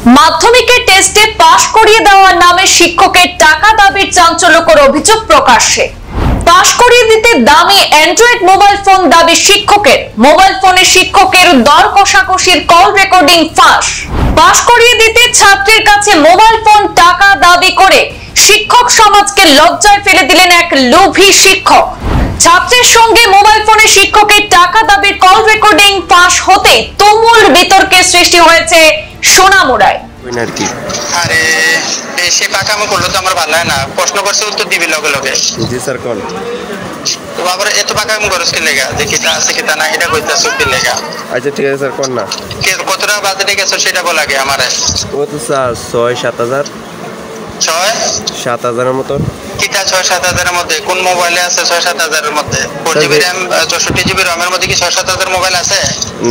মাধ্যমিকের টেস্টে পাশ করিয়ে দেওয়ার নামে শিক্ষকের টাকা দাবির চাঞ্চল্যকর অভিযোগ প্রকাশ্যে। পাশ করিয়ে দিতে দামি অ্যান্ড্রয়েড মোবাইল ফোন দাবি শিক্ষকের। মোবাইল ফোনে শিক্ষকের দর কষাকষির কল রেকর্ডিং ফাঁস। পাশ করিয়ে দিতে ছাত্রের কাছে মোবাইল ফোন টাকা দাবি করে শিক্ষক সমাজকে লজ্জায় ফেলে দিলেন এক লোভী শিক্ষক। ছাত্রের সঙ্গে মোবাইল ফোনে শিক্ষকের টাকা দাবির কল রেকর্ডিং ফাঁস হতে তুমুল বিতর্কের সৃষ্টি হয়েছে সোনামুড়ায়। আরে সে পাকামো করলো তো আমার ভালো হয় না। প্রশ্ন করছে উত্তর দিবি লগে লগে। জি স্যার কোন তো বাবার এত পাকামো করছ কি লাগা? দেখি তা আছে কি তা না এটা কইতাছ কি লাগা? আচ্ছা ঠিক আছে স্যার কোন না কত টাকা বাজেটে গেছো সেটা বল আগে আমারে। ও তো স্যার 6-7 হাজার 6-7 হাজারের মতো। কিটা 6-7 হাজারের মধ্যে কোন মোবাইলে আছে? 6-7 হাজারের মধ্যে 4GB RAM 64GB ROM এর মধ্যে কি 6-7 হাজার মোবাইল আছে?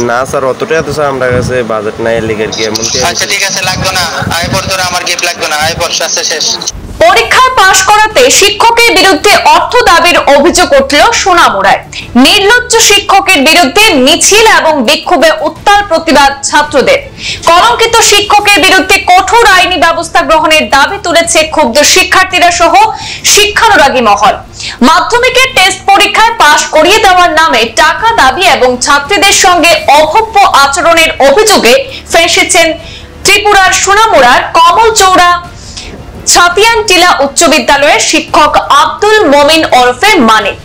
না স্যার অতটা তো স্যার আমার কাছে বাজেট নাই লিগের কি এমন কি। আচ্ছা ঠিক আছে লাগবে না, আয় পর তোরা আমার গিফট লাগবে না, আয় পর আছে শেষ। পরীক্ষায় পাশ করাতে শিক্ষকের বিরুদ্ধে অর্থ দাবির অভিযোগ উঠল সোনামুড়ায়। নির্লজ্জ শিক্ষকের বিরুদ্ধে মিছিল এবং বিক্ষোভে উত্তাল প্রতিবাদ ছাত্রদের। কলঙ্কিত শিক্ষকের বিরুদ্ধে কঠোর আইনি ব্যবস্থা গ্রহণের দাবি তুলেছে ক্ষুব্ধ শিক্ষার্থীরা সহ শিক্ষানুরাগী মহল। মাধ্যমিকের টেস্ট পরীক্ষায় পাশ করিয়ে দেওয়ার নামে টাকা দাবি এবং ছাত্রীদের সঙ্গে অভব্য আচরণের অভিযোগে ফেঁসেছেন ত্রিপুরার সোনামুড়ার কমলচৌড়া ছাতিয়ানটিলা উচ্চ বিদ্যালয়ের শিক্ষক আব্দুল মমিন ওরফে মানিক।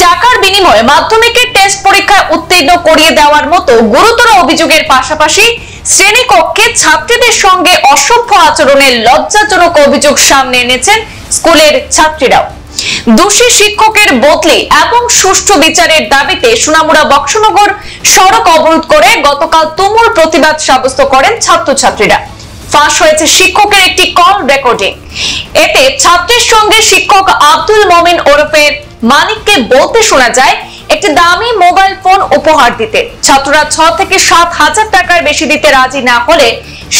টাকার বিনিময়ে মাধ্যমিকের টেস্ট পরীক্ষায় উত্তীর্ণ করিয়ে দেওয়ার মতো গুরুতর অভিযোগের পাশাপাশি শ্রেণীকক্ষে ছাত্রীদের সঙ্গে অসভ্য আচরণের লজ্জাজনক অভিযোগ সামনে এনেছেন স্কুলের ছাত্রীরাও। দোষী শিক্ষকের বদলি এবং সুষ্ঠু বিচারের দাবিতে সোনামুড়া বক্সনগর সড়ক অবরোধ করে গতকাল তুমুল প্রতিবাদ সাব্যস্ত করেন ছাত্রছাত্রীরা। ফাঁস হয়েছে শিক্ষকের একটি কল রেকর্ডিং। এতে ছাত্রের সঙ্গে শিক্ষক আব্দুল মমিন ওরফে মানিককে বলতে শোনা যায় একটি দামি মোবাইল ফোন উপহার দিতে। ছাত্ররা 6 থেকে 7 হাজার টাকার বেশি দিতে রাজি না হলে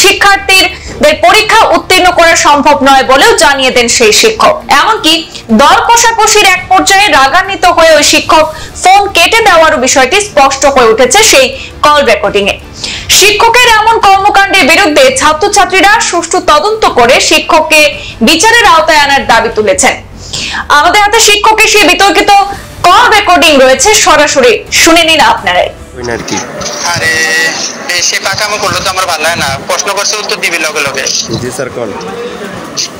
শিক্ষার্থীদের পরীক্ষা উত্তীর্ণ করা সম্ভব নয় বলেও জানিয়ে দেন সেই শিক্ষক। এমনকি দর কষাকষির এক পর্যায়ে রাগান্বিত হয়ে ওই শিক্ষক ফোন কেটে দেওয়ার বিষয়টি স্পষ্ট হয়ে উঠেছে সেই কল রেকর্ডিং এ। শিক্ষকের এমন কর্মকাণ্ডের বিরুদ্ধে ছাত্রছাত্রীরা সুষ্ঠু তদন্ত করে শিক্ষককে বিচারের আওতায় আনার দাবি তুলেছেন। আমাদের হাতে শিক্ষকের সেই বিতর্কিত কল রেকর্ডিং রয়েছে, সরাসরি শুনে নিন আপনারাই। আরে সে পাকামো করলো তো আমার ভালো হয় না। প্রশ্ন করছে উত্তর দিবি লগে লগে। জি স্যার কোন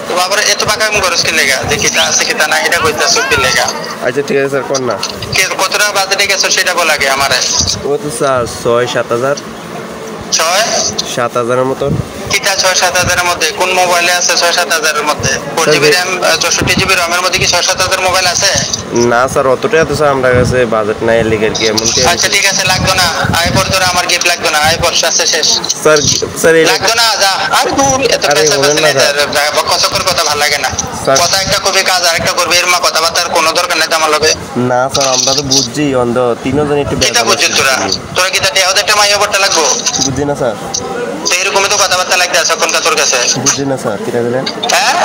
তো বাবার এত পাকামো করছ কি লাগা? দেখি তা আছে কি তা না এটা কইতাছ কি লাগা? আচ্ছা ঠিক আছে স্যার কোন না কত টাকা বাজেটে গেছো সেটা বল আগে আমারে। ও তো স্যার 6-7 হাজারের মতো। কিটা 6-7 হাজারের মধ্যে কোন মোবাইলে আছে? 6-7 হাজারের মধ্যে 4GB RAM 64GB ROM এর মধ্যে কি 6-7 হাজার মোবাইল আছে? না স্যার অতটা তো স্যার আমার কাছে বাজেট নাই লিগের কি এমন কি। আচ্ছা ঠিক আছে লাগবে না, আয় পর তোরা আমার গিফট লাগবে না, আয় পর আছে শেষ। স্যার স্যার লাগবে না যা। আরে দূর এত পয়সা কসকর কথা ভালো লাগে না। কথা একটা কবি কাজ আরেকটা করবে এর মা কথাবার্তার কোনো দরকার নাই আমার লগে। না স্যার আমরা তো বুঝছি অন্ধ তিনজন একটু এটা বুঝছিস তোরা কি তাতে ওদেরটা মাইয়া বড়টা লাগবো? বুঝছি না স্যার। তো এরকমই তো কথাবার্তা লাগতে আছে এখন তোর কাছে। বুঝছি না স্যার কিটা দিলেন? হ্যাঁ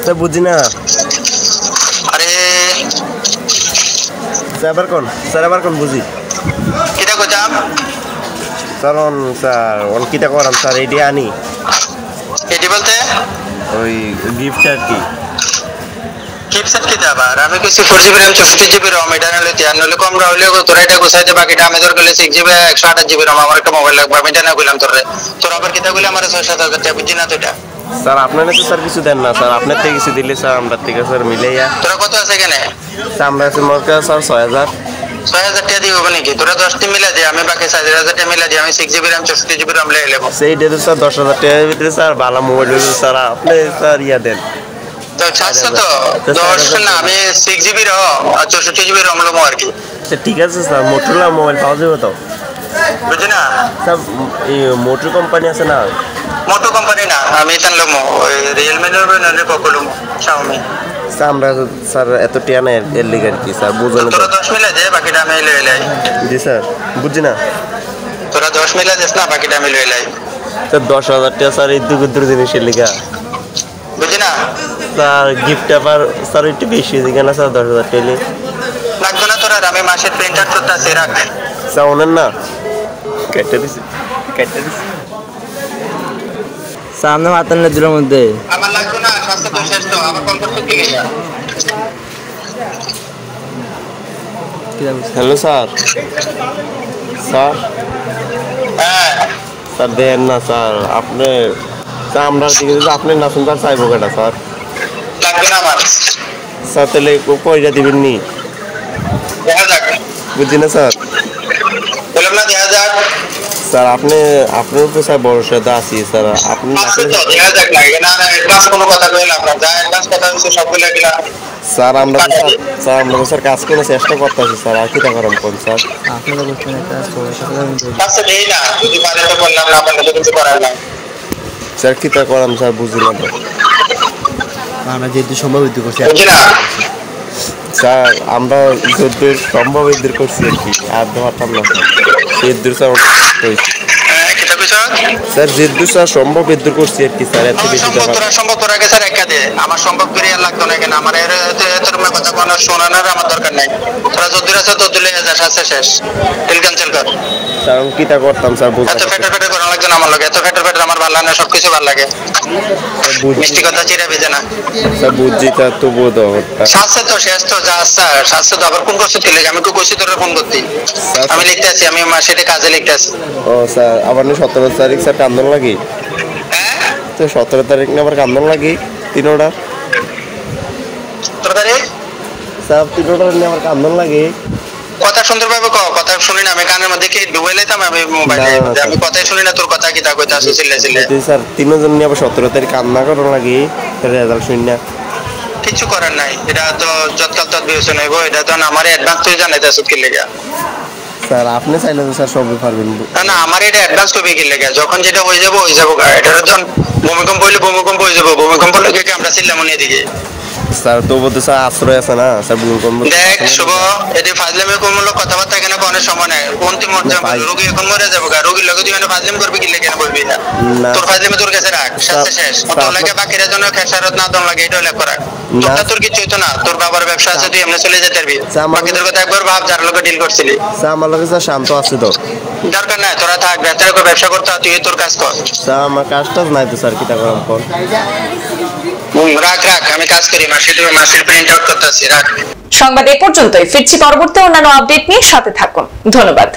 স্যার বুঝছি না। আরে স্যার আবার কোন বুঝি কিটা কইতাম স্যার স্যার কিটা করাম স্যার এটি আনি এটি বলতে ওই গিফট আর কি কিপসেট কি আবার আমি কইছি 4GB RAM 64GB ROM এটা নিলে তিয়ার নলে কম রাহলে তোরা এটা গোছাইতে বাকিটা আমি তোর কইলে 6GB 128GB ROM আমার একটা মোবাইল লাগবে আমি এটা না কইলাম তোর আবার কিটা কইলে আমার 6-7 হাজার টাকা বুঝি না তো এটা। স্যার আপনার তো স্যার কিছু দেন না স্যার, আপনার থেকে কিছু দিলে স্যার আমরা থেকে স্যার মিলাইয়া। তোরা কত আছে এখানে? স্যার আমরা আছে মোর কাছে স্যার 6,000 টাকা দিয়ে হবে নাকি? তোরা 10টি মিলা দে আমি বাকি 4,000 টাকা মিলা দিই আমি 6GB RAM 64GB ROM লয়ে নেব। সেই ডেতে স্যার 10,000 টাকার ভিতরে স্যার ভালো মোবাইল হইছে স্যার আপনি স্যার ইয়া দেন তো ছাড়ছ তো 10 না আমি 6GB ROM আর 64GB ROM লমো আর কি। আচ্ছা ঠিক আছে স্যার মোটরোলা মোবাইল পাওয়া যাবে তো? বুঝি না স্যার এই মোটর কোম্পানি আছে না? মোটো কোম্পানি না আমি তান লমো ওই রিয়েলমি নলে পকো লমো Xiaomi। স্যার আমরা স্যার এত টিয়া না এর লিগে আর কি স্যার বুঝলেন তো। তোরা 10 মিলা দে বাকিটা আমি লয়ে লাই। জি স্যার বুঝছি না। তোরা 10 মিলা দেস না বাকিটা আমি লয়ে লাই। স্যার 10,000 টাকা স্যার এই দুগুদ্র জিনিসের লিগা বুঝি না স্যার গিফট আবার স্যার একটু বেশি দিকে না স্যার 10,000 টাকা লাগবে না তোরা আমি মাসের প্রিন্টার করতে আছে রাখ স্যার ওনেন না কেটে দিছি সামনে মাতান দিলের মধ্যে আমার লাগবে না, স্বাস্থ্য তো শেষ তো, আমার কল করতে কি গেছে? হ্যালো স্যার স্যার হ্যাঁ স্যার দেন না স্যার আপনি স্যার আমরা দিকে যদি আপনি না শুনতে চাইবো কেটা স্যার লাগবে না আমার, স্যার তাহলে পয়সা দিবেন নি দেখা যাক, বুঝছি না স্যার বললাম না দেখা যাক, স্যার আপনার উপরে স্যার ভরসা আছি স্যার আপনি আছে তো দেখা যাক না, এখানে আর অ্যাডভান্স কোনো কথা কইলাম না, যা অ্যাডভান্স কথা হচ্ছে সবগুলো গেলাম। স্যার আমরা তো স্যার কাজ করে চেষ্টা করতেছি স্যার আর কি টাকারম কোন স্যার আপনারা বলছেন একটা 16 টাকা দিতে আচ্ছা দেই না, যদি পারে তো বললাম না, আপনাদের তো কিছু করার নাই। স্যার কি তা করাম স্যার বুঝি না তো। আমরা যেহেতু সম্ভব হইতে করছি বুঝলি না? স্যার আমরা যদ্দূর সম্ভব এদের করছি আর কি আর ধরতাম না স্যার এদ্দূর স্যার হয়েছে হ্যাঁ, কিতা কইছ? স্যার যেদ্দূর স্যার সম্ভব এদ্দূর করছি আর কি স্যার এত বেশি টাকা সম্ভব তোরা কে স্যার একা দে, আমার সম্ভব করে আর লাগতো না, কেন আমার তোর কথা কোনো শোনানোর আমার দরকার নাই, তোরা যদ্দূর আছে তদ্দূর লেগে যাস, আছে শেষ, তেল ক্যান্সেল কর। স্যার আমি কি তা করতাম স্যার বুঝতে এত ফেটার করা লাগতো না আমার লাগে, এত ফেটার আমার ভালো লাগে না, সবকিছু ভালো লাগে, মিষ্টি কথা চিরা বেজে না। স্যার বুঝছি তার তো বোধ শাস্তে তো শেষ তো, যা স্যার শাস্তে তো আবার কোন করছে কি লাগে, আমি তো কইছি তোরা ফোন করতে, আমি লিখতে আছি, আমি সেটা কাজে লিখতে আছি। ও স্যার আবার 17 তারিখ স্যার কান্দন লাগি হ্যাঁ তো 17 তারিখ না আবার কান্দন লাগি 3টা তোর তারিখ স্যার 3টা নিয়ে আবার কান্দন লাগে কথা সুন্দরভাবে কও, কথা শুনি না, আমি কানের মধ্যে কি ডুবাই লাইতাম, আমি মোবাইলে না, না, আমি কথাই শুনি না, তোর কথা কি তা কইতা আছে চিল্লা চিল্লা, স্যার 3জন নিয়ে আবার 17 তারিখ কান্না করার লাগে রেজাল্ট শুনি না কিছু করার নাই, এটা তো যৎকাল তৎ বিবেচনা হইব, এটা তো আমার অ্যাডভান্স তুই জানাইতেছ কি লেগে, স্যার আপনি চাইলে তো স্যার সবই পারবেন না না আমার এটা অ্যাডভান্স কবে কি লেগে, যখন যেটা হয়ে যাবো এটা যখন ভূমিকম্প হইলে ভূমিকম্প হয়ে যাবো, ভূমিকম্প লেগে কি আমরা চিল্লামো নিয়ে দিকে, স্যার তবু তো স্যার আশ্রয় আছে না স্যার ভূমিকম্প দেখ শুভ, এটি ফাজলামি কোমূলক কথাবার্তা এখানে কোনো সময় নাই, অন্তিম রোগী এখন মরে যাবো, রোগীর লগে তুই ফাজলামি করবি কি লেগে বলবি না, না। তোর ফাজলামি তোর কাছে রাখ, শাস্তি শেষ, তোর লাগে বাকিরা জন্য খেসারত না দম লাগে, এটা উল্লেখ করা, তোরটা তোর কিছু হইতো না, তোর বাবার ব্যবসা আছে, তুই এমনি চলে যেতে পারবি, বাকিদের কথা একবার ভাব যার লোকে ডিল করছিলি, স্যার আমার লগে স্যার শান্ত আছে তো দরকার নাই, তোরা থাক, বেচারে করে ব্যবসা করতে তুই তোর কাজ কর, স্যার আমার কাজটা নাই তো স্যার কিতা করাম কোন রাখ আমি কাজ করি, মাসের প্রিন্ট আউট করতে আসি, রাখ। সংবাদ এ পর্যন্তই, ফিরছি পরবর্তী অন্যান্য আপডেট নিয়ে, সাথে থাকুন, ধন্যবাদ।